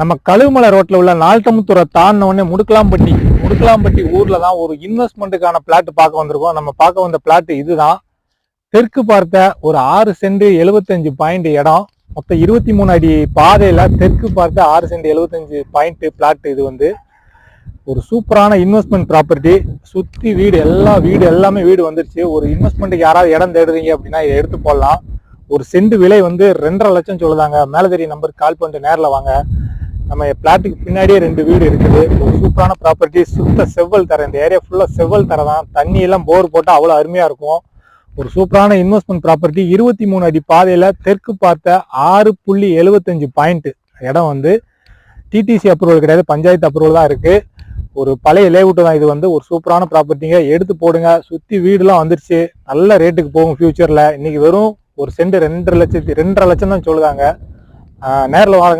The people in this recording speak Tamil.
நம்ம கழுகுமலை ரோட்ல உள்ள நால்டமுத்துறை தாண்டின உடனே முடுக்கலாம்பட்டி ஊர்ல தான் ஒரு இன்வெஸ்ட்மெண்ட்டுக்கான பிளாட் பார்க்க வந்திருக்கோம். நம்ம பார்க்க வந்த பிளாட் இதுதான். தெற்கு பார்த்த ஒரு 6 சென்ட் 75 பாயிண்ட் இடம், மொத்தம் 23 அடி பாதையில தெற்கு பார்த்த 6 சென்ட் 75 பாயிண்ட் பிளாட். இது வந்து ஒரு சூப்பரான இன்வெஸ்ட்மெண்ட் ப்ராப்பர்ட்டி. சுத்தி எல்லாமே வீடு வந்துருச்சு. ஒரு இன்வெஸ்ட்மெண்ட்டுக்கு யாராவது இடம் தேடுறீங்க அப்படின்னா இதை எடுத்து போடலாம். ஒரு சென்ட் விலை வந்து 2.5 லட்சம் சொல்லுதாங்க. மேல தெரிய நம்பருக்கு கால் பண்ணிட்டு நேரில் வாங்க. நம்ம பிளாட்டுக்கு பின்னாடியே 2 வீடு இருக்குது. ஒரு சூப்பரான ப்ராப்பர்ட்டி. சுத்த செவ்வல் தர, இந்த ஏரியா ஃபுல்லா செவ்வல் தர தான். தண்ணி எல்லாம் போர் போட்டால் அவ்வளோ அருமையா இருக்கும். ஒரு சூப்பரான இன்வெஸ்ட்மெண்ட் ப்ராப்பர்ட்டி. 23 அடி பாதையில தெற்கு பார்த்த 6.75 பாயிண்ட் இடம் வந்து டிடிசி அப்ரூவல் கிடையாது, பஞ்சாயத்து அப்ரூவல் தான் இருக்கு. ஒரு பழைய லேஅவுட் தான். இது வந்து ஒரு சூப்பரான ப்ராப்பர்ட்டிங்க. எடுத்து போடுங்க. சுத்தி வீடுலாம் வந்துருச்சு. நல்ல ரேட்டுக்கு போகும் ஃபியூச்சர்ல. இன்னைக்கு வெறும் ஒரு சென்ட் 2.5 லட்சம் தான் சொல்லுதாங்க. நேரில் வாங்க.